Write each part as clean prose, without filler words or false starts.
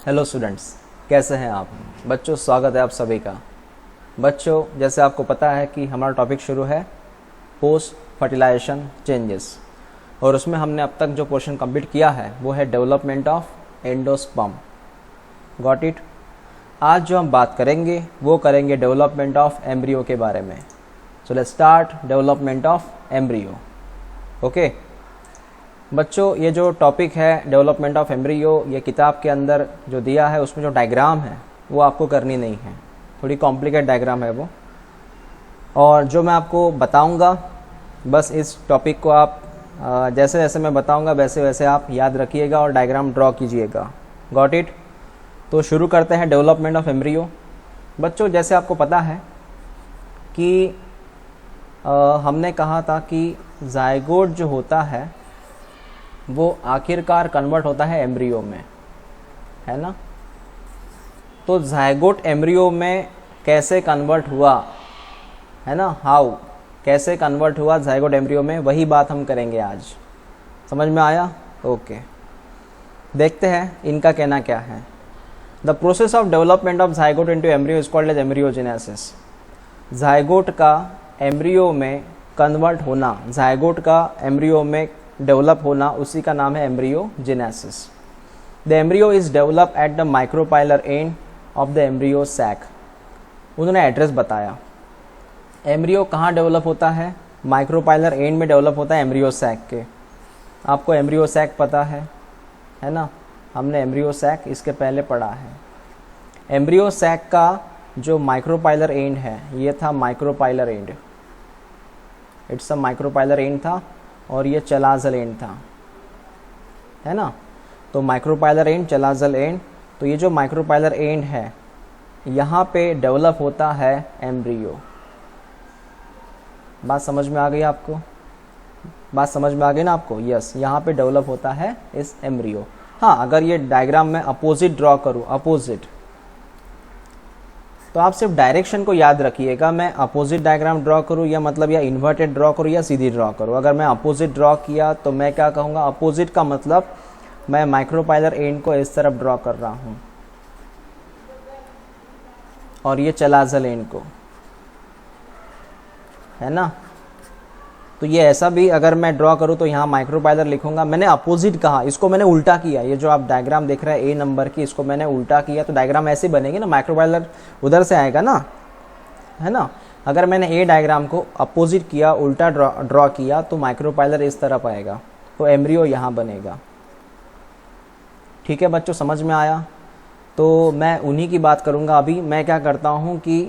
Hello students, कैसे हैं आप बच्चों। स्वागत है आप सभी का। बच्चों, जैसे आपको पता है कि हमारा टॉपिक शुरू है पोस्ट फर्टिलाइजेशन चेंजेस, और उसमें हमने अब तक जो पोर्शन कंप्लीट किया है वो है development of endosperm. Got it. आज जो हम बात करेंगे वो करेंगे डेवलपमेंट ऑफ एम्ब्रियो के बारे में। So let's start development of embryo. Okay बच्चों, ये जो टॉपिक है डेवलपमेंट ऑफ एम्ब्रियो, ये किताब के अंदर जो दिया है उसमें जो डायग्राम है वो आपको करनी नहीं है, थोड़ी कॉम्प्लिकेट डायग्राम है वो। और जो मैं आपको बताऊंगा बस इस टॉपिक को आप जैसे जैसे मैं बताऊंगा वैसे वैसे आप याद रखिएगा और डायग्राम ड्रॉ कीजिएगा। Got it. तो शुरू करते हैं डेवलपमेंट ऑफ एम्ब्रियो। बच्चों, जैसे आपको पता है कि हमने कहा था कि जायगोट जो होता है वो आखिरकार कन्वर्ट होता है एम्ब्रियो में, है ना। तो जायगोट एम्ब्रियो में कैसे कन्वर्ट हुआ, है ना, हाउ, कैसे कन्वर्ट हुआ जायगोट एम्ब्रियो में, वही बात हम करेंगे आज। समझ में आया? ओके, देखते हैं इनका कहना क्या है। The process of development of zygote into embryo is called as embryogenesis. Zygote का एम्ब्रियो में कन्वर्ट होना, जायगोट का एम्ब्रियो में डेवलप होना, उसी का नाम है embryogenesis. The embryo is develop at the micropylar end of the embryo sac. उन्होंने एड्रेस बताया। एम्ब्रियो कहाँ डेवलप होता है? माइक्रोपाइलर एंड में डेवलप होता है एम्ब्रियो सैक के। आपको एम्ब्रियो सैक पता है ना, हमने एम्ब्रियो सैक इसके पहले पढ़ा है। एम्ब्रियो सैक का जो माइक्रोपाइलर एंड है ये था micropylar and, it's a micropylar and था, और ये चलाजल एंड था, है ना। तो माइक्रोपाइलर एंड, चलाजल एंड, तो ये जो माइक्रोपाइलर एंड है यहाँ पे डेवलप होता है एम्ब्रियो। बात समझ में आ गई आपको? बात समझ में आ गई ना आपको? यस, यहाँ पे डेवलप होता है इस एम्ब्रियो। हाँ, अगर ये डायग्राम में अपोजिट ड्रॉ करूँ, अपोजिट, तो आप सिर्फ डायरेक्शन को याद रखिएगा। मैं अपोजिट डायग्राम ड्रॉ करूँ या मतलब या इन्वर्टेड ड्रॉ करूँ या सीधी ड्रॉ करूँ। अगर मैं अपोजिट ड्रॉ किया तो मैं क्या कहूँगा? अपोजिट का मतलब मैं माइक्रोपाइलर एंड को इस तरफ ड्रॉ कर रहा हूँ और ये चलाजल एंड को, है ना। तो ये ऐसा भी अगर मैं ड्रॉ करूँ तो यहाँ माइक्रोपाइलर लिखूंगा। मैंने अपोजिट कहा, इसको मैंने उल्टा किया। ये जो आप डायग्राम देख रहे हैं ए नंबर की, इसको मैंने उल्टा किया तो डायग्राम ऐसे बनेगी ना, माइक्रोपाइलर उधर से आएगा ना, है ना। अगर मैंने ए डायग्राम को अपोजिट किया, उल्टा ड्रॉ किया, तो माइक्रोपाइलर इस तरफ आएगा, तो एम्ब्रियो यहाँ बनेगा। ठीक है बच्चों, समझ में आया? तो मैं उन्हीं की बात करूंगा अभी। मैं क्या करता हूं कि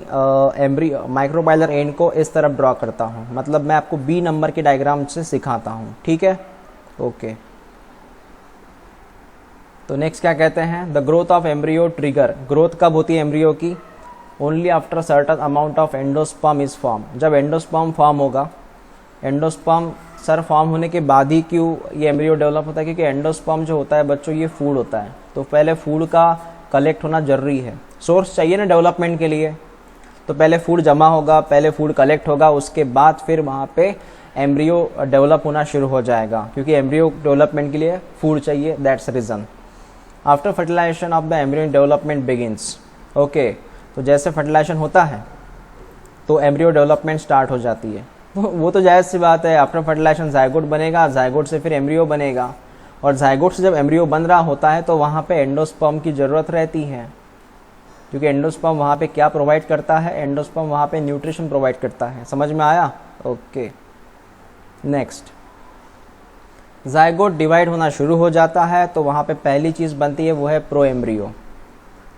एम्ब्रियो माइक्रोपाइलर एंड को इस तरफ ड्रॉ करता हूं, मतलब मैं आपको बी नंबर के डायग्राम से सिखाता हूं। ठीक है, ओके। तो नेक्स्ट क्या कहते हैं? The growth of embryo trigger. Growth कब होती है एम्ब्रियो की? Only after certain amount of endosperm is form. जब एंडोस्पर्म फॉर्म होगा, एंडोस्पर्म सर फॉर्म होने के बाद ही क्यों ये एम्ब्रियो डेवलप होता है? क्योंकि एंडोस्पर्म जो होता है बच्चों, ये फूड होता है, तो पहले फूड का कलेक्ट होना जरूरी है। सोर्स चाहिए ना डेवलपमेंट के लिए, तो पहले फूड जमा होगा, पहले फूड कलेक्ट होगा, उसके बाद फिर वहाँ पे एम्ब्रियो डेवलप होना शुरू हो जाएगा, क्योंकि एम्ब्रियो डेवलपमेंट के लिए फूड चाहिए। That's reason. After fertilization of the embryo development begins. Okay, तो जैसे फर्टिलाइजेशन होता है तो एम्ब्रियो डेवलपमेंट स्टार्ट हो जाती है। वो तो जायज़ सी बात है। आफ्टर फर्टिलाइजेशन जायगोट बनेगा, जायगोट से फिर एम्ब्रियो बनेगा, और जायगोट से जब एम्ब्रियो बन रहा होता है तो वहाँ पे एंडोस्पर्म की ज़रूरत रहती है, क्योंकि एंडोस्पर्म वहाँ पे क्या प्रोवाइड करता है? एंडोस्पर्म वहाँ पे न्यूट्रिशन प्रोवाइड करता है। समझ में आया? Okay, next. जायगोट डिवाइड होना शुरू हो जाता है तो वहाँ पे पहली चीज़ बनती है वो है प्रो एम्ब्रियो।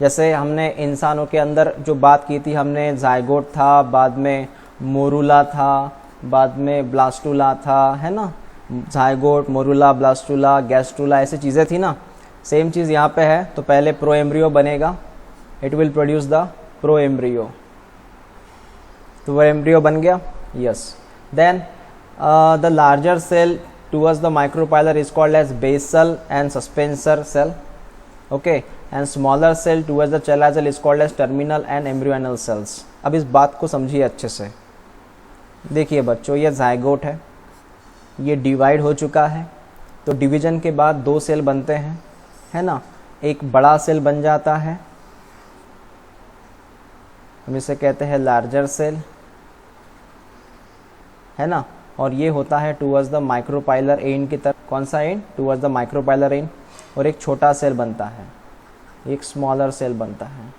जैसे हमने इंसानों के अंदर जो बात की थी, हमने जायगोट था, बाद में मोरूला था, बाद में ब्लास्टूला था, है ना। जायगोट, मोरूला, ब्लास्टूला, गैस्ट्रूला, ऐसी चीज़ें थी ना। सेम चीज़ यहाँ पे है। तो पहले प्रो एम्ब्रियो बनेगा, it will produce the pro embryo. तो वो एम्ब्रियो बन गया, yes. Then the larger cell towards the micropylar is called as basal end suspensor cell, okay, and smaller cell towards the chalazal is called as terminal end embryonal cells. अब इस बात को समझिए अच्छे से। देखिए बच्चों, ये जायगोट है, ये डिवाइड हो चुका है, तो डिवीजन के बाद दो सेल बनते हैं, है ना। एक बड़ा सेल बन जाता है, हम इसे कहते हैं लार्जर सेल, है ना। और ये होता है टूवर्ड्स द माइक्रोपाइलर एंड की तरफ। कौन सा and? Towards the micropylar and. और एक छोटा सेल बनता है, एक स्मॉलर सेल बनता है,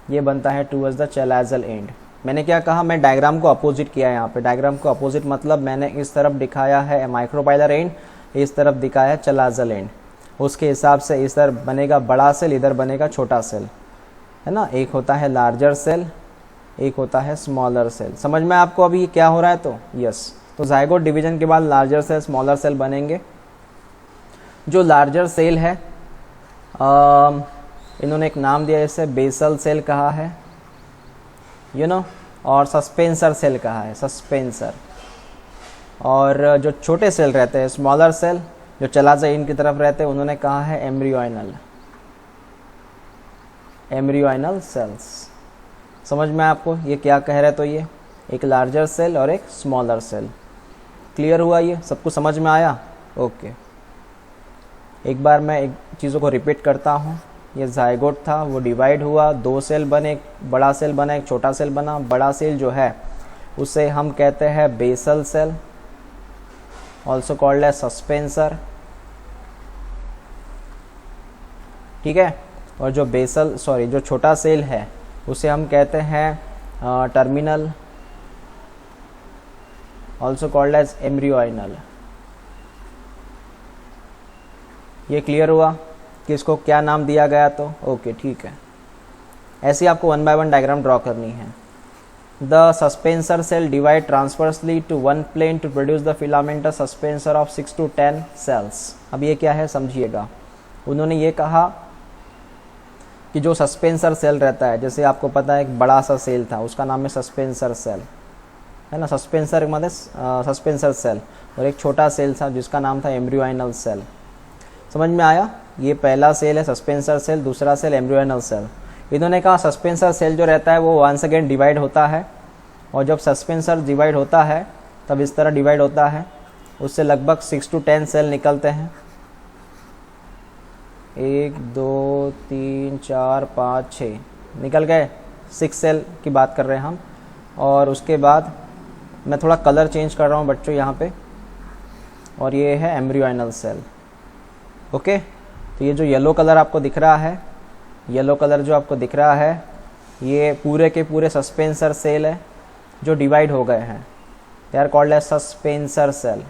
ये बनता है टूवर्ड्स द चैलाजल एंड। मैंने क्या कहा, मैं डायग्राम को अपोजिट किया है यहाँ पे। डायग्राम को अपोजिट मतलब मैंने इस तरफ दिखाया है माइक्रोपाइलर एंड, इस तरफ दिखाया है चैलाजल एंड। उसके हिसाब से इस तरफ बनेगा बड़ा सेल, इधर बनेगा छोटा सेल, है ना। एक होता है लार्जर सेल, एक होता है स्मॉलर सेल। समझ में आपको अभी क्या हो रहा है? तो यस, तो जाइगोट डिवीजन के बाद लार्जर सेल स्मॉलर सेल बनेंगे। जो लार्जर सेल है इन्होंने एक नाम दिया, इसे बेसल सेल कहा है, यू नो, और सस्पेंसर सेल कहा है, सस्पेंसर। और जो छोटे सेल रहते हैं स्मॉलर सेल, जो चैलाजल की तरफ रहते हैं, उन्होंने कहा है एम्ब्रियोइनल, एम्ब्रियोइनल सेल्स। समझ में आपको ये क्या कह रहे हैं? तो ये एक लार्जर सेल और एक स्मॉलर सेल। क्लियर हुआ? ये सब कुछ समझ में आया? ओके। एक बार मैं एक चीज़ों को रिपीट करता हूँ। ये जाइगोट था, वो डिवाइड हुआ, दो सेल बने, एक बड़ा सेल बना, एक छोटा सेल बना। बड़ा सेल जो है उसे हम कहते हैं basal cell, also called as suspensor, ठीक है। और जो जो छोटा सेल है उसे हम कहते हैं टर्मिनल, ऑल्सो कॉल्ड एज एम्ब्रियोइनल। ये क्लियर हुआ कि इसको क्या नाम दिया गया? तो ओके, ठीक है। ऐसे आपको 1 बाय 1 डायग्राम ड्रॉ करनी है। The suspensor cell divide transversally to one plane to produce the filamentous suspensor of 6 to 10 cells. अब ये क्या है समझिएगा। उन्होंने ये कहा कि जो सस्पेंसर सेल रहता है, जैसे आपको पता है एक बड़ा सा सेल था, उसका नाम है सस्पेंसर सेल, है ना। सस्पेंसर मतलब सस्पेंसर सेल। और एक छोटा सेल था जिसका नाम था एम्ब्रियोइनल सेल। समझ में आया? ये पहला सेल है सस्पेंसर सेल, दूसरा सेल एम्ब्रियोइनल सेल। इन्होंने कहा सस्पेंसर सेल जो रहता है वो वंस अगेन डिवाइड होता है, और जब सस्पेंसर डिवाइड होता है तब इस तरह डिवाइड होता है, उससे लगभग 6 to 10 सेल निकलते हैं। 1 2 3 4 5 6 निकल गए, 6 सेल की बात कर रहे हैं हम। और उसके बाद मैं थोड़ा कलर चेंज कर रहा हूँ बच्चों यहाँ पे, और ये है एम्ब्रियोइनल सेल। ओके, तो ये जो येलो कलर आपको दिख रहा है, येलो कलर जो आपको दिख रहा है, ये पूरे के पूरे सस्पेंसर सेल है जो डिवाइड हो गए हैं। They are called as suspensor cell.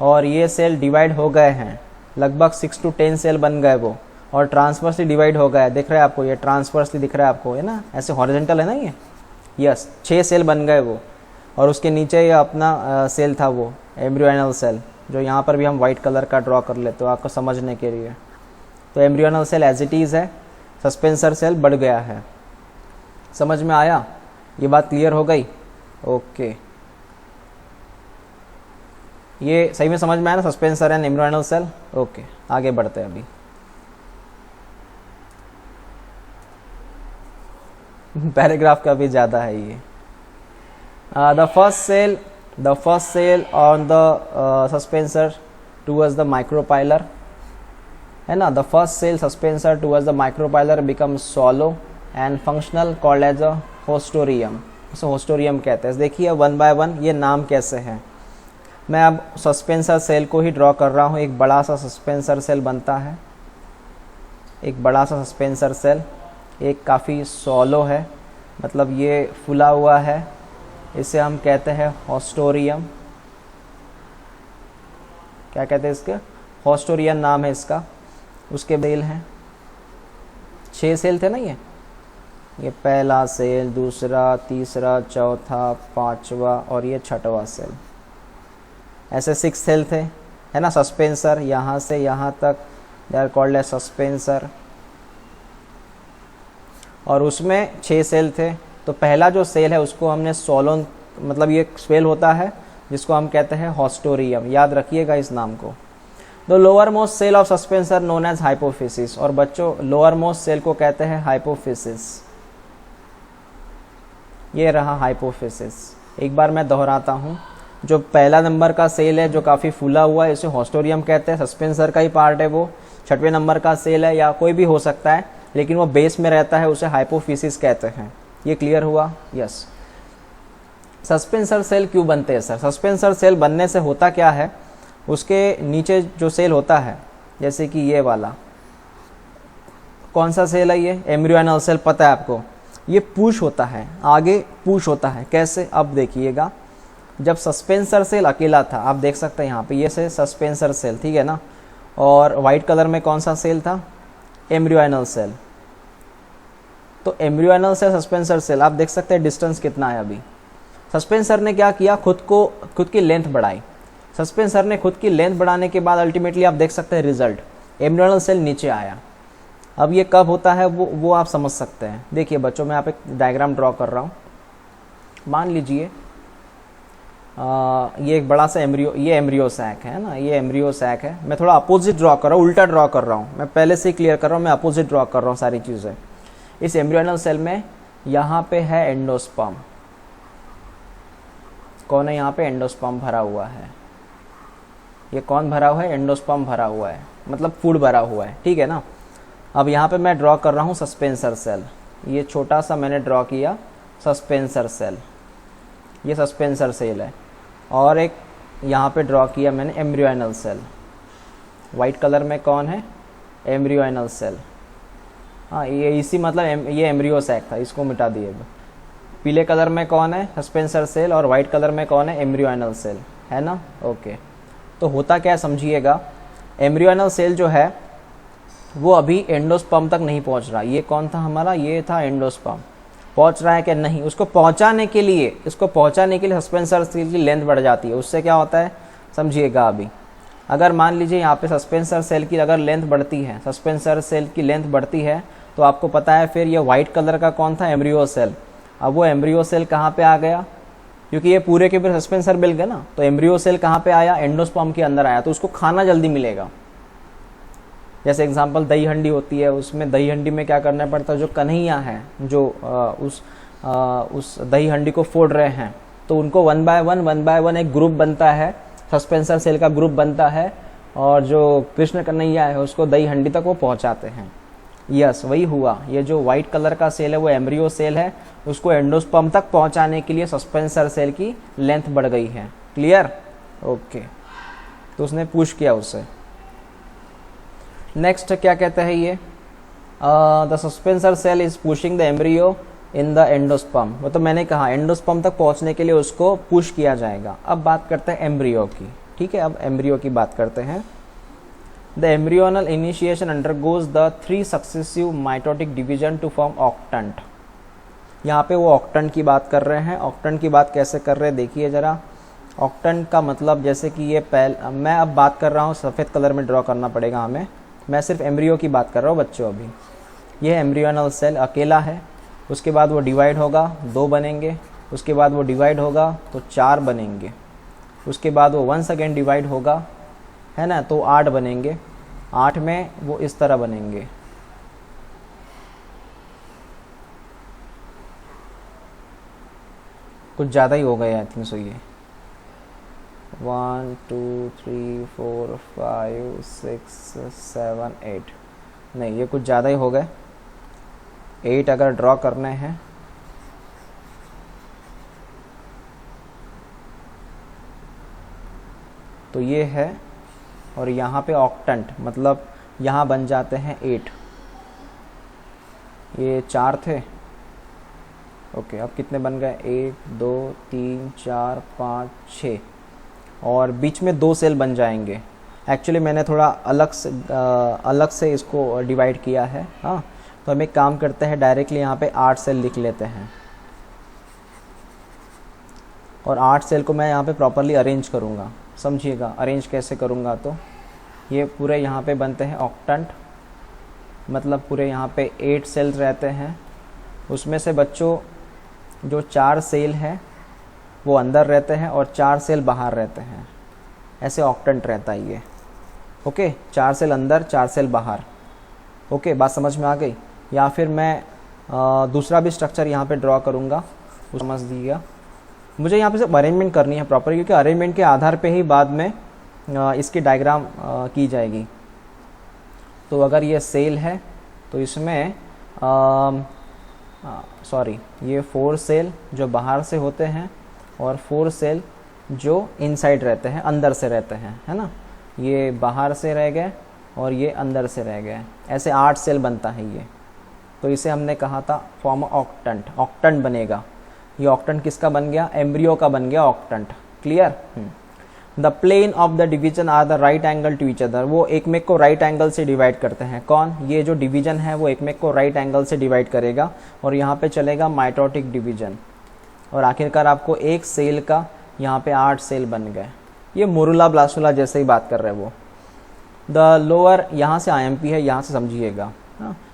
और ये सेल डिवाइड हो गए हैं, लगभग 6 to 10 सेल बन गए वो, और ट्रांसवर्सली डिवाइड हो गया। दिख रहा है आपको? ये ट्रांसवर्सली दिख रहा है आपको, है ना, ऐसे हॉरिजॉन्टल है ना ये। यस, 6 सेल बन गए वो। और उसके नीचे ये अपना सेल था वो एम्ब्रियोइनल सेल, जो यहाँ पर भी हम वाइट कलर का ड्रॉ कर लेते हो आपको समझने के लिए। तो एम्ब्रियोइनल सेल एज इट इज़ है, सस्पेंसर सेल बढ़ गया है। समझ में आया? ये बात क्लियर हो गई? ओके, ये सही में समझ में आया ना, सस्पेंसर एंड एम्ब्रियोइनल सेल। ओके, आगे बढ़ते हैं अभी। पैराग्राफ का भी ज़्यादा है ये। The first cell on the suspensor towards the micropylar, है ना। The first cell suspensor towards the micropylar become swollen and functional, called as a haustorium. उसे होस्टोरियम कहते हैं। देखिए 1 by 1 ये नाम कैसे हैं। मैं अब सस्पेंसर सेल को ही ड्रॉ कर रहा हूँ। एक बड़ा सा सस्पेंसर सेल बनता है, एक बड़ा सा सस्पेंसर सेल, एक काफ़ी सॉलो है, मतलब ये फुला हुआ है, इसे हम कहते हैं होस्टोरियम। क्या कहते हैं इसके? होस्टोरियम नाम है इसका। उसके सेल हैं 6 सेल थे ना, ये पहला सेल, दूसरा, तीसरा, चौथा, पांचवा और ये छठवां सेल। ऐसे 6 सेल थे, है ना। सस्पेंसर यहाँ से यहाँ तक, they are called as suspensor. और उसमें 6 सेल थे। तो पहला जो सेल है उसको हमने सोलोन, मतलब ये सेल होता है जिसको हम कहते हैं होस्टोरियम। याद रखिएगा इस नाम को। The lowermost cell of suspensor known as hypophysis. और बच्चों लोअर मोस्ट सेल को कहते हैं हाइपोफिसिस। ये रहा हाइपोफिसिस। एक बार मैं दोहराता हूँ। जो पहला नंबर का सेल है जो काफ़ी फूला हुआ है, इसे होस्टोरियम कहते हैं, सस्पेंसर का ही पार्ट है वो। 6वें नंबर का सेल है या कोई भी हो सकता है, लेकिन वो बेस में रहता है, उसे हाइपोफिसिस कहते हैं। ये क्लियर हुआ? यस। सस्पेंसर सेल क्यों बनते हैं सर? सस्पेंसर सेल बनने से होता क्या है, उसके नीचे जो सेल होता है, जैसे कि ये वाला, कौन सा सेल है ये? एम्ब्रियोनल सेल, पता है आपको। ये पुश होता है, आगे पुश होता है। कैसे? अब देखिएगा, जब सस्पेंसर सेल अकेला था, आप देख सकते हैं यहाँ पे ये से सस्पेंसर सेल, ठीक है ना, और वाइट कलर में कौन सा सेल था? Embryonal cell. तो एम्ब्रियोनल सेल, सस्पेंसर सेल, आप देख सकते हैं डिस्टेंस कितना है अभी। सस्पेंसर ने क्या किया, खुद की लेंथ बढ़ाई। सस्पेंसर ने खुद की लेंथ बढ़ाने के बाद अल्टीमेटली आप देख सकते हैं रिजल्ट, एम्ब्रियोनल सेल नीचे आया। अब ये कब होता है वो आप समझ सकते हैं। देखिए बच्चों, मैं यहाँ पे डायग्राम ड्रॉ कर रहा हूँ। मान लीजिए ये एक बड़ा सा एम्ब्रियो, ये एम्ब्रियो सैक है ना, ये एम्ब्रियो सैक है। मैं थोड़ा अपोजिट ड्रॉ कर रहा हूँ, उल्टा ड्रॉ कर रहा हूँ। मैं पहले से ही क्लियर कर रहा हूँ, मैं अपोजिट ड्रॉ कर रहा हूँ सारी चीज़ें। इस एम्ब्रियोनल सेल में यहाँ पे है एंडोस्पर्म। कौन है यहाँ पे? एंडोस्पर्म भरा हुआ है। ये कौन भरा हुआ है? एंडोस्पर्म भरा हुआ है, मतलब फूड भरा हुआ है, ठीक है ना। अब यहाँ पे मैं ड्रॉ कर रहा हूँ सस्पेंसर सेल। ये छोटा सा मैंने ड्रॉ किया सस्पेंसर सेल, ये सस्पेंसर सेल है। और एक यहाँ पे ड्रॉ किया मैंने एम्ब्रियोनल सेल। वाइट कलर में कौन है? Embryonal cell. हाँ, ये इसी मतलब ये एम्ब्रियो सैक था, इसको मिटा दिए। पीले कलर में कौन है? Suspensor cell. और वाइट कलर में कौन है? एम्ब्रियोनल सेल, है ना। ओके, तो होता क्या है समझिएगा। एम्ब्रियोनल सेल जो है वो अभी एंडोस्पर्म तक नहीं पहुंच रहा। ये कौन था हमारा? ये था एंडोस्पर्म। पहुंच रहा है कि नहीं? उसको पहुंचाने के लिए सस्पेंसर सेल की लेंथ बढ़ जाती है। उससे क्या होता है समझिएगा अभी। अगर मान लीजिए यहाँ पे सस्पेंसर सेल की अगर लेंथ बढ़ती है, सस्पेंसर सेल की लेंथ बढ़ती है, तो आपको पता है फिर ये वाइट कलर का कौन था? Embryo cell. अब वो एम्ब्रियो सेल कहाँ पे आ गया? क्योंकि ये पूरे के पूरे सस्पेंसर मिल गए ना, तो एम्ब्रियो सेल कहाँ पे आया? एंडोस्पर्म के अंदर आया, तो उसको खाना जल्दी मिलेगा। जैसे एग्जांपल दही हंडी होती है, उसमें दही हंडी में क्या करना पड़ता है? जो कन्हैया है, जो उस दही हंडी को फोड़ रहे हैं, तो उनको वन बाय वन एक ग्रुप बनता है, सस्पेंसर सेल का ग्रुप बनता है, और जो कृष्ण कन्हैया है उसको दही हंडी तक वो पहुंचाते हैं। यस, वही हुआ। ये जो व्हाइट कलर का सेल है वो एम्ब्रियो सेल है, उसको एंडोस्पर्म तक पहुंचाने के लिए सस्पेंसर सेल की लेंथ बढ़ गई है। क्लियर? ओके, तो उसने पुश किया उसे। नेक्स्ट क्या कहते हैं ये? The suspensor cell is pushing the embryo in the endosperm. मतलब मैंने कहा एंडोस्पर्म तक पहुंचने के लिए उसको पुश किया जाएगा। अब बात करते हैं एम्ब्रियो की, ठीक है। अब एम्ब्रियो की बात करते हैं। The embryonal initiation undergoes the 3 successive mitotic division to form octant। यहाँ पे वो ऑक्टेंट की बात कर रहे हैं। ऑक्टेंट की बात कैसे कर रहे हैं देखिए ज़रा। ऑक्टेंट का मतलब जैसे कि ये मैं अब बात कर रहा हूँ, सफ़ेद कलर में ड्रॉ करना पड़ेगा हमें। मैं सिर्फ एम्ब्रियो की बात कर रहा हूँ बच्चों अभी। ये एम्ब्रियोनल सेल अकेला है, उसके बाद वो डिवाइड होगा, 2 बनेंगे। उसके बाद वो डिवाइड होगा तो 4 बनेंगे। उसके बाद वो वंस अगेन डिवाइड होगा, है ना, तो 8 बनेंगे। 8 में वो इस तरह बनेंगे। कुछ ज़्यादा ही हो गए आई थिंक सो। ये 1 2 3 4 5 6 7 8, नहीं ये कुछ ज़्यादा ही हो गए। 8 अगर ड्रॉ करने हैं तो ये है, और यहाँ पे ऑक्टेंट मतलब यहाँ बन जाते हैं 8। ये 4 थे। ओके, अब कितने बन गए? 1 2 3 4 5 6, और बीच में 2 सेल बन जाएंगे। एक्चुअली मैंने थोड़ा अलग से इसको डिवाइड किया है। हाँ, तो हम एक काम करते हैं, डायरेक्टली यहाँ पे 8 सेल लिख लेते हैं, और 8 सेल को मैं यहाँ पे प्रॉपरली अरेंज करूँगा। समझिएगा अरेंज कैसे करूँगा। तो ये पूरे यहाँ पे बनते हैं ऑक्टेंट, मतलब पूरे यहाँ पे 8 सेल्स रहते हैं। उसमें से बच्चों जो 4 सेल हैं वो अंदर रहते हैं और 4 सेल बाहर रहते हैं। ऐसे ऑक्टेंट रहता है ये। ओके, 4 सेल अंदर 4 सेल बाहर। ओके, बात समझ में आ गई? या फिर मैं दूसरा भी स्ट्रक्चर यहाँ पे ड्रॉ करूँगा, समझ दीजिएगा। मुझे यहाँ पे सिर्फ अरेंजमेंट करनी है प्रॉपर, क्योंकि अरेंजमेंट के आधार पे ही बाद में इसकी डायग्राम की जाएगी। तो अगर ये सेल है तो इसमें ये 4 सेल जो बाहर से होते हैं और 4 सेल जो इनसाइड रहते हैं, अंदर से रहते हैं, है ना। ये बाहर से रह गए और ये अंदर से रह गए, ऐसे 8 सेल बनता है ये। तो इसे हमने कहा था फॉर्म ऑक्टेंट, ऑक्टेंट बनेगा। ये ऑक्टेंट किसका बन गया? एम्ब्रियो का बन गया octant. Clear? The plane of the division are the right angle to each other. वो एक मेक को राइट एंगल से डिवाइड करते हैं। कौन? ये जो डिवीजन है वो एक मेक को राइट एंगल से डिवाइड करेगा और यहाँ पे चलेगा माइटोटिक डिवीजन, और आखिरकार आपको एक सेल का यहाँ पे 8 सेल बन गए। ये मोरुला ब्लास्टुला जैसे ही बात कर रहे हैं वो। द लोअर, यहाँ से IMP है, यहाँ से समझिएगा।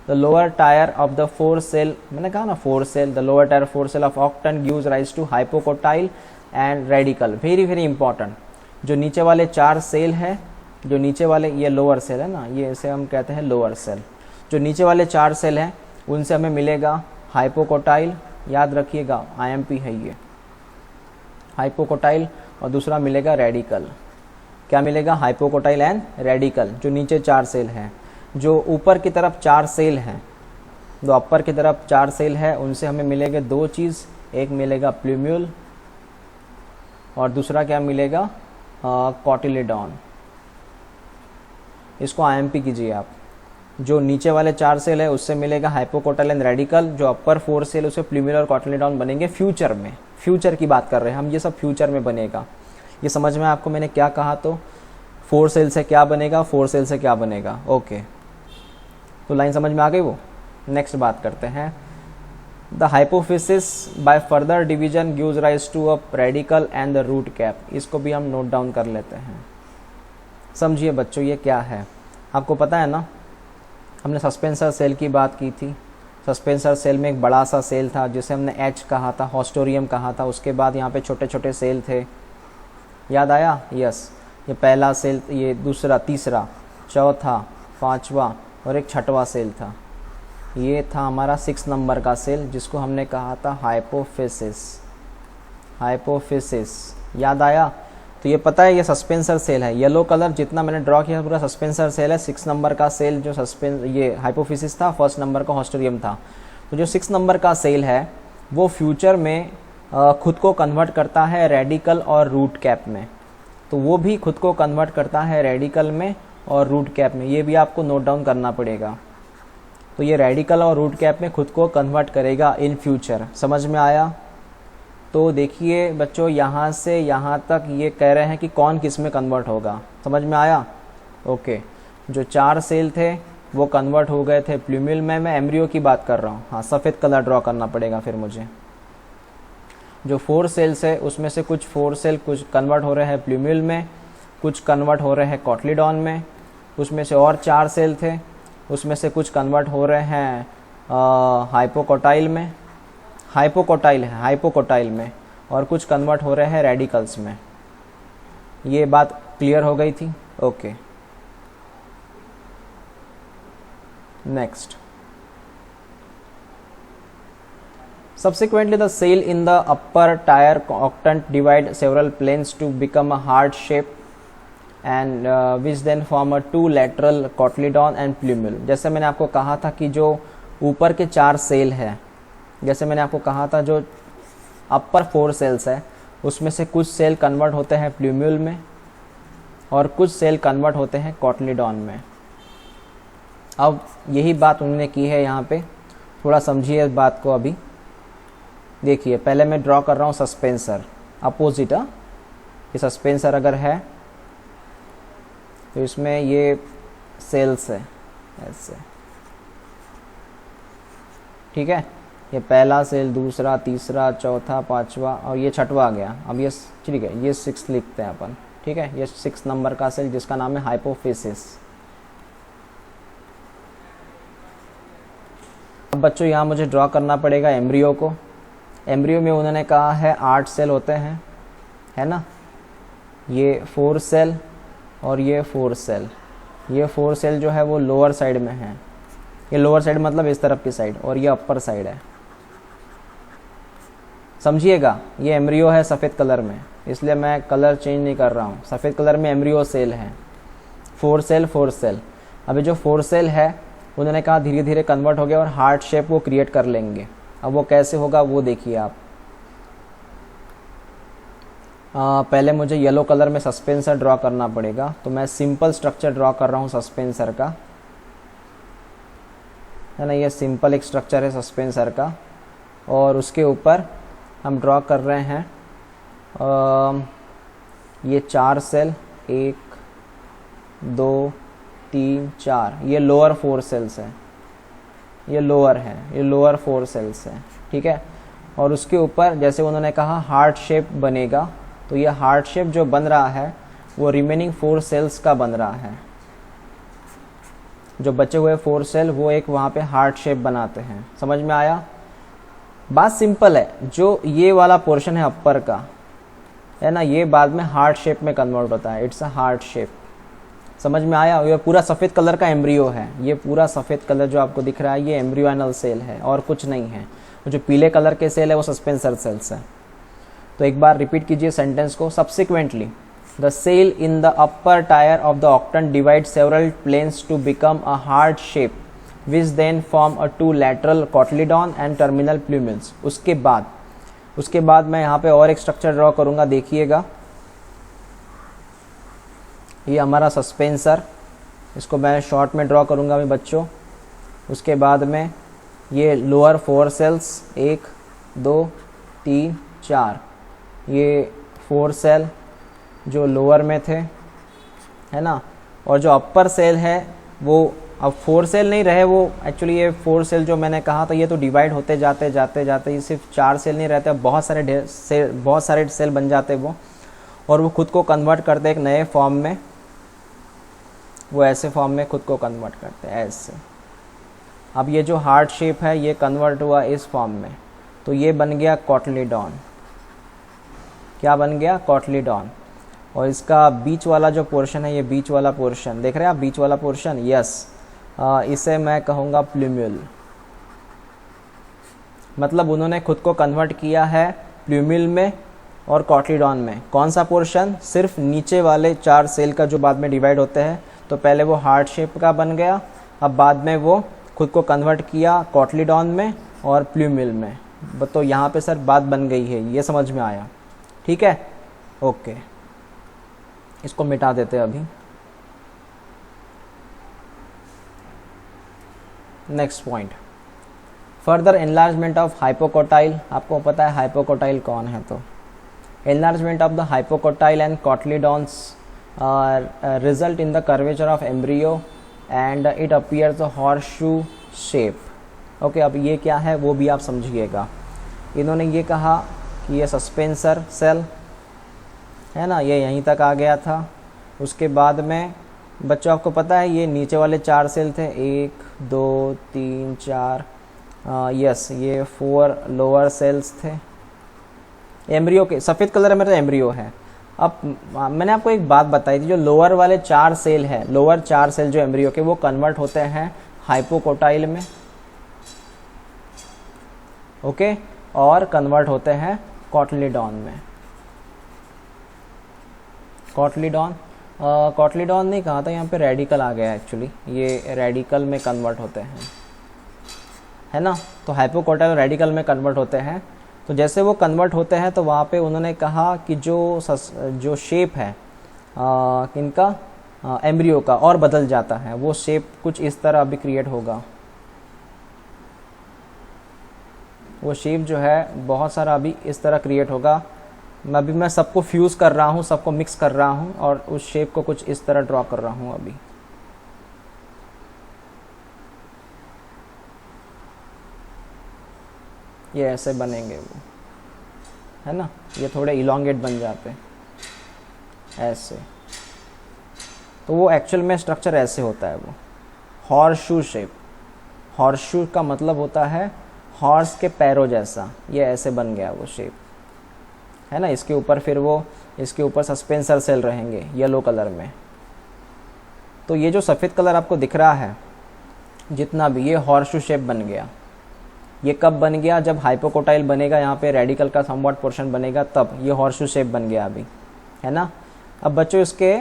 The lower tier of the 4 cell, मैंने कहा ना 4 cell, the lower tier 4 cell of octant gives rise to hypocotyl and radicle. Very very important. जो नीचे वाले 4 सेल है, जो नीचे वाले, ये लोअर सेल है ना, ये इसे हम कहते हैं लोअर सेल। जो नीचे वाले 4 सेल हैं उनसे हमें मिलेगा हाइपोकोटाइल, याद रखिएगा IMP है ये, हाइपोकोटाइल, और दूसरा मिलेगा रेडिकल। क्या मिलेगा? Hypocotyl and radical. जो नीचे 4 सेल हैं, जो ऊपर की तरफ 4 सेल हैं, जो अपर की तरफ 4 सेल है, उनसे हमें मिलेगा 2 चीज़। एक मिलेगा प्लूम्यूल और दूसरा क्या मिलेगा? कॉटिलिडॉन। इसको IMP कीजिए आप। जो नीचे वाले 4 सेल है उससे मिलेगा हाइपोकोटाइल एंड रेडिकल, जो अपर 4 सेल उससे प्लूम्यूल और कॉटिलिडॉन बनेंगे फ्यूचर में। फ्यूचर की बात कर रहे हैं हम, ये सब फ्यूचर में बनेगा। ये समझ में आपको मैंने क्या कहा? तो 4 सेल से क्या बनेगा, 4 सेल से क्या बनेगा। ओके, तो लाइन समझ में आ गई वो। नेक्स्ट बात करते हैं। The hypophysis by further division gives rise to a radicle and the root cap. इसको भी हम नोट डाउन कर लेते हैं। समझिए बच्चों ये क्या है, आपको पता है ना, हमने सस्पेंसर सेल की बात की थी। सस्पेंसर सेल में एक बड़ा सा सेल था जिसे हमने H कहा था, हॉस्टोरियम कहा था। उसके बाद यहाँ पे छोटे छोटे सेल थे, याद आया? यस, ये पहला सेल, ये दूसरा, तीसरा, चौथा, 5वां और एक 6वां सेल था। ये था हमारा 6 नंबर का सेल जिसको हमने कहा था हाइपोफिसिस। हाइपोफिसिस याद आया? तो ये पता है ये सस्पेंसर सेल है। येलो कलर जितना मैंने ड्रॉ किया पूरा सस्पेंसर सेल है। 6 नंबर का सेल जो ये हाइपोफिसिस था, 1st नंबर का हॉस्टोरियम था। तो जो 6 नंबर का सेल है वो फ्यूचर में खुद को कन्वर्ट करता है रेडिकल और रूट कैप में। तो वो भी खुद को कन्वर्ट करता है रेडिकल में और रूट कैप में। ये भी आपको नोट डाउन करना पड़ेगा। तो ये रेडिकल और रूट कैप में खुद को कन्वर्ट करेगा इन फ्यूचर। समझ में आया? तो देखिए बच्चों, यहाँ से यहाँ तक ये कह रहे हैं कि कौन किस में कन्वर्ट होगा। समझ में आया? ओके, जो 4 सेल थे वो कन्वर्ट हो गए थे प्लूम्यूल में। मैं एम्ब्रियो की बात कर रहा हूँ। हाँ, सफ़ेद कलर ड्रॉ करना पड़ेगा फिर मुझे। जो 4 सेल्स है उसमें से कुछ 4 सेल कुछ कन्वर्ट हो रहे हैं प्लूम्यूल में, कुछ कन्वर्ट हो रहे हैं कॉटिलिडॉन में। उसमें से और 4 सेल थे, उसमें से कुछ कन्वर्ट हो रहे हैं हाइपोकोटाइल में, हाइपोकोटाइल है हाइपोकोटाइल में, और कुछ कन्वर्ट हो रहे हैं रेडिकल्स में। ये बात क्लियर हो गई थी? Okay, next. Subsequently, the cell in the upper tier octant divide several planes to become a heart shape, and which then form a 2 lateral cotyledon and plumule. जैसे मैंने आपको कहा था कि जो ऊपर के 4 सेल है, जैसे मैंने आपको कहा था जो अपर 4 सेल्स है उसमें से कुछ सेल कन्वर्ट होते हैं प्लूम्यूल में और कुछ सेल कन्वर्ट होते हैं कॉटिलिडॉन में। अब यही बात उन्होंने की है यहाँ पे, थोड़ा समझिए इस बात को। अभी देखिए, पहले मैं ड्रॉ कर रहा हूँ सस्पेंसर, अपोजिट। ये सस्पेंसर अगर है तो इसमें ये सेल्स है ऐसे, ठीक है। ये पहला सेल, दूसरा, तीसरा, चौथा, 5वां और ये 6वां आ गया। अब ये ठीक है, ये 6 लिखते हैं अपन, ठीक है। ये 6 नंबर का सेल जिसका नाम है हाइपोफिसिस। अब बच्चों यहाँ मुझे ड्रॉ करना पड़ेगा एम्ब्रियो को। एम्ब्रियो में उन्होंने कहा है 8 सेल होते हैं, है ना। ये 4 सेल और ये 4 सेल। ये 4 सेल जो है वो लोअर साइड में है। ये लोअर साइड मतलब इस तरफ की साइड, और ये अपर साइड है। समझिएगा, ये एम्ब्रियो है सफ़ेद कलर में, इसलिए मैं कलर चेंज नहीं कर रहा हूँ। सफ़ेद कलर में एम्ब्रियो सेल है, 4 सेल 4 सेल। अभी जो 4 सेल है उन्होंने कहा धीरे धीरे कन्वर्ट हो गया और हार्ट शेप वो क्रिएट कर लेंगे। अब वो कैसे होगा वो देखिए आप। पहले मुझे येलो कलर में सस्पेंसर ड्रॉ करना पड़ेगा, तो मैं सिंपल स्ट्रक्चर ड्रॉ कर रहा हूँ सस्पेंसर का, है ना। ये सिंपल एक स्ट्रक्चर है सस्पेंसर का, और उसके ऊपर हम ड्रॉ कर रहे हैं ये 4 सेल, 1 2 3 4, ये लोअर 4 सेल्स है, ये लोअर है, ये लोअर 4 सेल्स है, ठीक है। और उसके ऊपर जैसे उन्होंने कहा हार्ट शेप बनेगा, तो ये हार्ट शेप जो बन रहा है वो रिमेनिंग 4 सेल्स का बन रहा है। जो बचे हुए 4 सेल वो एक वहाँ पे हार्ट शेप बनाते हैं। समझ में आया? बात सिंपल है। जो ये वाला पोर्शन है अपर का, है ना, ये बाद में हार्ट शेप में कन्वर्ट होता है। It's a heart shape. समझ में आया? ये पूरा सफ़ेद कलर का एम्ब्रियो है। ये पूरा सफ़ेद कलर जो आपको दिख रहा है ये एम्ब्रियोनल सेल है और कुछ नहीं है। जो पीले कलर के सेल है वो सस्पेंसर सेल्स है। तो एक बार रिपीट कीजिए सेंटेंस को। Subsequently the cell in the upper tier of the octant divide several planes to become a heart shape which then form a 2 lateral cotyledon and terminal plumules. उसके बाद मैं यहाँ पे और एक स्ट्रक्चर ड्रॉ करूँगा, देखिएगा। ये हमारा सस्पेंसर, इसको मैं शॉर्ट में ड्रॉ करूँगा अभी बच्चों। उसके बाद में ये लोअर 4 सेल्स, 1 2 3 4, ये 4 सेल जो लोअर में थे, है ना। और जो अपर सेल है वो अब 4 सेल नहीं रहे, वो एक्चुअली ये 4 सेल जो मैंने कहा था ये तो डिवाइड होते जाते ये सिर्फ 4 सेल नहीं रहते, बहुत सारे सेल बन जाते वो, और वो खुद को कन्वर्ट करते एक नए फॉर्म में। वो ऐसे फॉर्म में खुद को कन्वर्ट करते हैं, ऐसे। अब ये जो हार्ट शेप है ये कन्वर्ट हुआ इस फॉर्म में, तो ये बन गया कॉटलीडॉन। क्या बन गया? कॉटलीडॉन। और इसका बीच वाला जो पोर्शन है, ये बीच वाला पोर्शन देख रहे हैं आप, बीच वाला पोर्शन, यस, इसे मैं कहूँगा प्लूम्यूल। मतलब उन्होंने खुद को कन्वर्ट किया है प्लूम्यूल में और कॉटलीडॉन में। कौन सा पोर्शन? सिर्फ नीचे वाले 4 सेल का जो बाद में डिवाइड होते हैं। तो पहले वो हार्ट शेप का बन गया, अब बाद में वो खुद को कन्वर्ट किया कॉटलीडॉन में और प्लूम्यूल में। तो यहाँ पे सर बात बन गई है, ये समझ में आया? ठीक है, ओके। इसको मिटा देते हैं अभी। Next point, further enlargement of hypocotyl. आपको पता है हाइपोकोटाइल कौन है? तो enlargement of the hypocotyl and cotyledons result in the curvature of embryo and it appears a horseshoe shape. Okay, अब ये क्या है वो भी आप समझिएगा। इन्होंने ये कहा कि ये सस्पेंसर सेल है ना, ये यहीं तक आ गया था। उसके बाद में बच्चों आपको पता है ये नीचे वाले 4 सेल थे, 1 2 3 4, यस, ये 4 लोअर सेल्स थे एम्ब्रियो के। सफ़ेद कलर में तो एम्ब्रियो है। अब मैंने आपको एक बात बताई थी, जो लोअर वाले 4 सेल है, लोअर 4 सेल जो एम्ब्रियो के, वो कन्वर्ट होते हैं हाइपोकोटाइल में, ओके, और कन्वर्ट होते हैं कॉटलीडॉन में। कॉटलीडॉन नहीं कहा था, यहाँ पे रेडिकल आ गया एक्चुअली, ये रेडिकल में कन्वर्ट होते हैं, है ना। तो हाइपोकोटाइल रेडिकल में कन्वर्ट होते हैं। तो जैसे वो कन्वर्ट होते हैं तो वहाँ पे उन्होंने कहा कि जो शेप है इनका एम्ब्रियो का और बदल जाता है। वो शेप कुछ इस तरह अभी क्रिएट होगा। वो शेप जो है बहुत सारा अभी इस तरह क्रिएट होगा। मैं सबको फ्यूज़ कर रहा हूँ, सबको मिक्स कर रहा हूँ और उस शेप को कुछ इस तरह ड्रॉ कर रहा हूँ अभी। ये ऐसे बनेंगे वो, है ना। ये थोड़े इलोंगेट बन जाते ऐसे। तो वो एक्चुअल में स्ट्रक्चर ऐसे होता है, वो हॉर्सशू शेप। हॉर्सशू का मतलब होता है हॉर्स के पैरों जैसा। ये ऐसे बन गया वो शेप, है ना। इसके ऊपर फिर वो इसके ऊपर सस्पेंसर सेल रहेंगे येलो कलर में। तो ये जो सफ़ेद कलर आपको दिख रहा है जितना भी, ये हॉर्सशू शेप बन गया। ये कब बन गया? जब हाइपोकोटाइल बनेगा, यहाँ पे रेडिकल का समवॉट पोर्शन बनेगा, तब ये हॉर्सशू शेप बन गया अभी, है ना। अब बच्चों इसके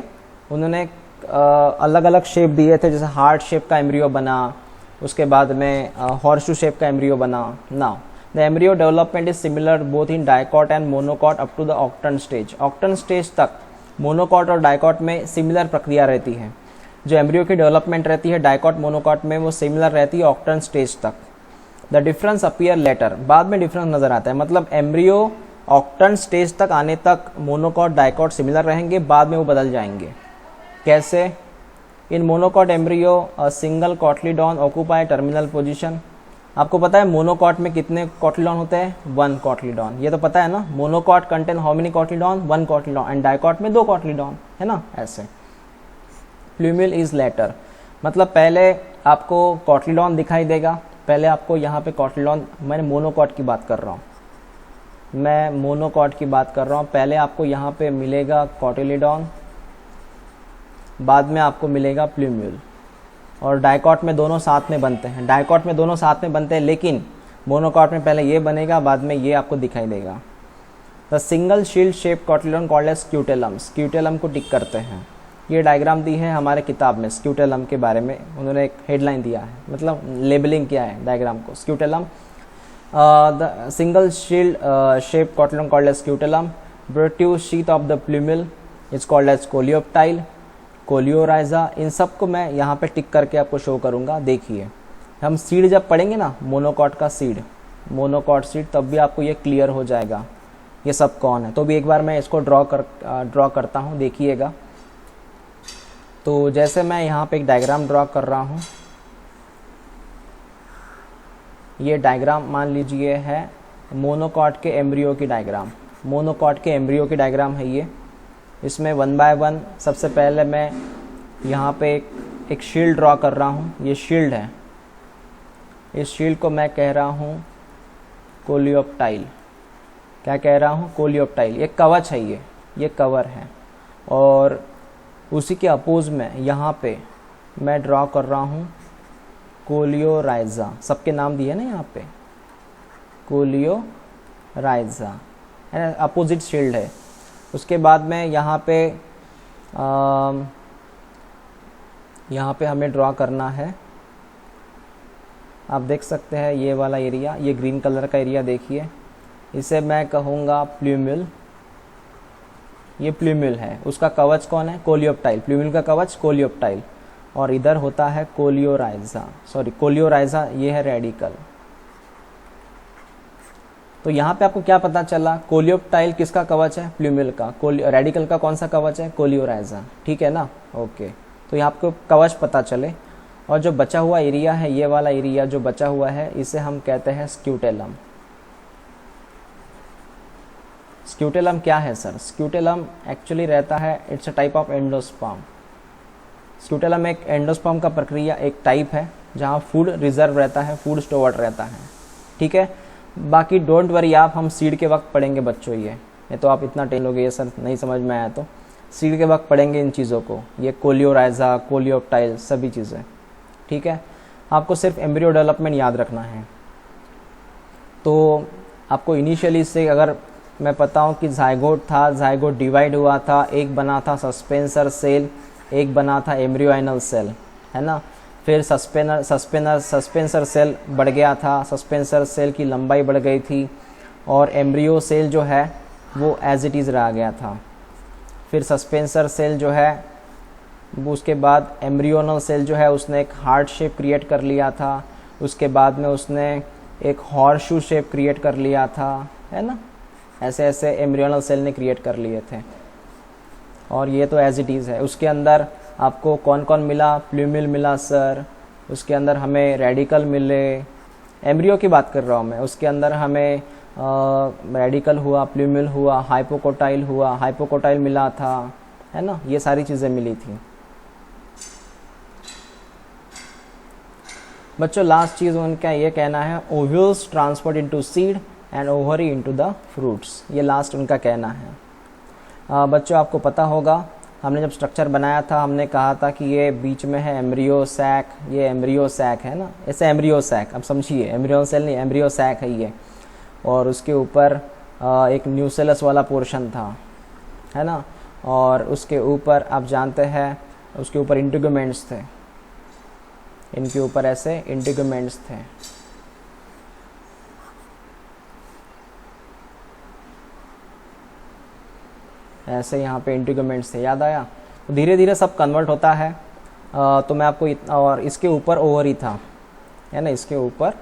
उन्होंने अलग अलग शेप दिए थे, जैसे हार्ट शेप का एम्ब्रियो बना, उसके बाद में हॉर्सशू शेप का एम्ब्रियो बना। Now the embryo development is similar both in dicot and monocot up to the octant stage. Octant stage तक मोनोकॉट और डाइकॉट में सिमिलर प्रक्रिया रहती है। जो एम्ब्रियो की डेवलपमेंट रहती है डाइकॉट मोनोकॉट में, वो सिमिलर रहती है ऑक्टन स्टेज तक। द डिफरेंस अपीयर लेटर, बाद में डिफरेंस नजर आता है। मतलब एम्ब्रियो ऑक्टन स्टेज तक आने तक मोनोकॉट डाइकॉट सिमिलर रहेंगे, बाद में वो बदल जाएंगे। कैसे? In monocot embryo a single cotyledon occupy terminal position. आपको पता है मोनोकॉट में कितने कॉटलीडॉन होते हैं? 1 कॉटलीडॉन, ये तो पता है ना। Monocot contain how many cotyledon? 1 cotyledon, and dicot में 2 कॉटलीडॉन, है ना। ऐसे प्लूम्यूल इज लेटर, मतलब पहले आपको कॉटलीडॉन दिखाई देगा, पहले आपको यहाँ पे कॉटलीडॉन, मैंने मोनोकॉट की बात कर रहा हूँ, मैं मोनोकॉट की बात कर रहा हूँ। पहले आपको यहाँ पे मिलेगा कॉटिलीडॉन, बाद में आपको मिलेगा प्लूम्यूल। और डाइकॉट में दोनों साथ में बनते हैं, डाइकॉट में दोनों साथ में बनते हैं, लेकिन मोनोकॉट में पहले ये बनेगा, बाद में ये आपको दिखाई देगा। The single shield shape cotyledon called as scutellum, scutellum को टिक करते हैं। ये डायग्राम दी है हमारे किताब में, स्क्यूटेलम के बारे में उन्होंने एक हेडलाइन दिया है, मतलब लेबलिंग किया है डायग्राम को। Scutellum, the single shield shape cotyledon called as scutellum, ब्रोट्यूज sheath of the plumule is called as coleoptile, coleorhiza. इन सब को मैं यहाँ पे टिक करके आपको शो करूँगा। देखिए, हम सीड जब पढ़ेंगे ना, मोनोकॉट का सीड, मोनोकॉट सीड, तब भी आपको ये क्लियर हो जाएगा ये सब कौन है। तो भी एक बार मैं इसको ड्रॉ करता हूँ, देखिएगा। तो जैसे मैं यहाँ पे एक डायग्राम ड्रॉ कर रहा हूँ, ये डायग्राम मान लीजिए है मोनोकॉट के एम्ब्रियो की डायग्राम, मोनोकॉट के एम्ब्रियो की डायग्राम है ये। इसमें 1 बाय 1 सबसे पहले मैं यहाँ पे एक शील्ड ड्रॉ कर रहा हूँ, ये शील्ड है। इस शील्ड को मैं कह रहा हूँ कोलियोप्टाइल। क्या कह रहा हूँ? कोलियोप्टाइल। ये कवच है, ये कवर है। और उसी के अपोज में यहाँ पे मैं ड्रॉ कर रहा हूँ कोलियोराइजा। सबके नाम दिए ना यहाँ पे, कोलियोराइजा, अपोजिट शील्ड है। उसके बाद में यहाँ पे हमें ड्रॉ करना है, आप देख सकते हैं ये वाला एरिया, ये ग्रीन कलर का एरिया देखिए, इसे मैं कहूँगा प्लूम्यूल। ये प्लूम्यूल है, उसका कवच कौन है? कोलियोप्टाइल। प्लूम्यूल का कवच कोलियोप्टाइल, और इधर होता है कोलियोराइजा, कोलियोराइजा ये है रेडिकल। तो यहाँ पे आपको क्या पता चला? कोलियोप्टाइल किसका कवच है? प्लूम्यूल का। रेडिकल का कौन सा कवच है? कोलियोराइजा, ठीक है ना। ओके, तो यहाँ आपको कवच पता चले। और जो बचा हुआ एरिया है, ये वाला एरिया जो बचा हुआ है, इसे हम कहते हैं स्क्यूटेलम। स्क्यूटेलम क्या है सर? स्क्यूटेलम एक्चुअली रहता है, it's a type of endosperm. Scutellum एक एंडोस्पर्म का प्रक्रिया, एक टाइप है जहाँ फूड रिजर्व रहता है, फूड स्टोर्ड रहता है, ठीक है। बाकी डोंट वरी आप, हम सीड के वक्त पढ़ेंगे बच्चों ये तो आप इतना टेन लोगे, ये सर नहीं समझ में आया तो सीड के वक्त पढ़ेंगे इन चीज़ों को, ये कोलियोराइजा, कोलियोप्टाइल, सभी चीज़ें, ठीक है। आपको सिर्फ एम्ब्रियो डेवलपमेंट याद रखना है। तो आपको इनिशियली से अगर मैं बताऊं कि जाइगोट था, जाइगोट डिवाइड हुआ था, एक बना था सस्पेंसर सेल, एक बना था एम्ब्रियोइनल सेल, है ना। फिर सस्पेंसर सेल बढ़ गया था, सस्पेंसर सेल की लंबाई बढ़ गई थी, और एम्ब्रियो सेल जो है वो एज इट इज़ रह गया था। फिर सस्पेंसर सेल जो है वो, उसके बाद एम्ब्रियोनल सेल जो है उसने एक हार्ट शेप क्रिएट कर लिया था, उसके बाद में उसने एक हॉर्सशू शेप क्रिएट कर लिया था, है ना। ऐसे ऐसे एम्ब्रियोनल सेल ने क्रिएट कर लिए थे, और ये तो एज इट इज़ है। उसके अंदर आपको कौन कौन मिला? प्लूम्यूल मिला सर, उसके अंदर हमें रेडिकल मिले, एम्ब्रियो की बात कर रहा हूँ मैं। उसके अंदर हमें रेडिकल हुआ, प्लूम्यूल हुआ, हाइपोकोटाइल हुआ, हाइपोकोटाइल मिला था, है ना। ये सारी चीज़ें मिली थी बच्चों। लास्ट चीज़ उनका ये कहना है, ovules transferred into seed and ovary into the fruits, ये लास्ट उनका कहना है। बच्चों आपको पता होगा, हमने जब स्ट्रक्चर बनाया था हमने कहा था कि ये बीच में है एम्ब्रियो सैक, ये एम्ब्रियो सैक है ना, ऐसे एम्ब्रियो सैक, अब समझिए एम्ब्रियो सेल नहीं, एम्ब्रियो सैक है ये। और उसके ऊपर एक न्यूसेलस वाला पोर्शन था, है ना। और उसके ऊपर आप जानते हैं उसके ऊपर इंटीग्यूमेंट्स थे, इनके ऊपर ऐसे इंटीग्यूमेंट्स थे। ऐसे यहाँ पे इंटीग्यूमेंट्स थे, याद आया। तो धीरे धीरे सब कन्वर्ट होता है। तो मैं आपको और इसके ऊपर ओवरी था, है ना, इसके ऊपर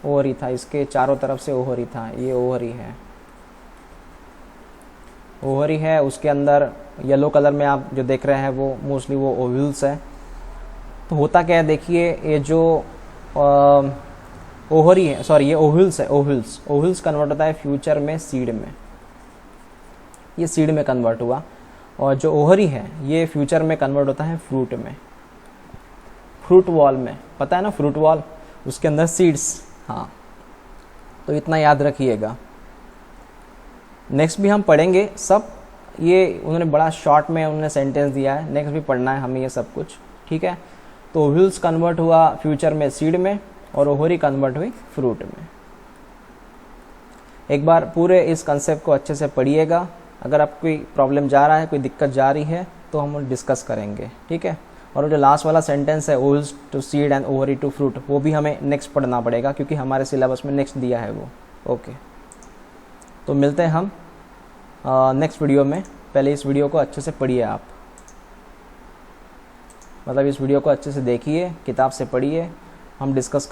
ओवरी था, इसके चारों तरफ से ओवरी था, ये ओवरी है, ओवरी है। उसके अंदर येलो कलर में आप जो देख रहे हैं वो मोस्टली वो ओव्यूल्स है। तो होता क्या है, देखिए ये जो ओवरी है, सॉरी ये ओव्यूल्स है, ओव्यूल्स, ओव्यूल्स कन्वर्ट होता है फ्यूचर में सीड में, ये सीड में कन्वर्ट हुआ। और जो ओवरी है ये फ्यूचर में कन्वर्ट होता है फ्रूट में, फ्रूट वॉल में, पता है ना फ्रूट वॉल, उसके अंदर सीड्स। हाँ, तो इतना याद रखिएगा। नेक्स्ट भी हम पढ़ेंगे सब, ये उन्होंने बड़ा शॉर्ट में उन्होंने सेंटेंस दिया है, नेक्स्ट भी पढ़ना है हमें ये सब कुछ, ठीक है। तो ओव्यूल्स कन्वर्ट हुआ फ्यूचर में सीड में, और ओवरी कन्वर्ट हुई फ्रूट में। एक बार पूरे इस कंसेप्ट को अच्छे से पढ़िएगा। अगर आप कोई प्रॉब्लम जा रहा है, कोई दिक्कत जा रही है, तो हम डिस्कस करेंगे, ठीक है। और जो लास्ट वाला सेंटेंस है ovules to seed and ovary to fruit, वो भी हमें नेक्स्ट पढ़ना पड़ेगा, क्योंकि हमारे सिलेबस में नेक्स्ट दिया है वो। ओके, तो मिलते हैं हम नेक्स्ट वीडियो में। पहले इस वीडियो को अच्छे से पढ़िए आप, मतलब इस वीडियो को अच्छे से देखिए, किताब से पढ़िए, हम डिस्कस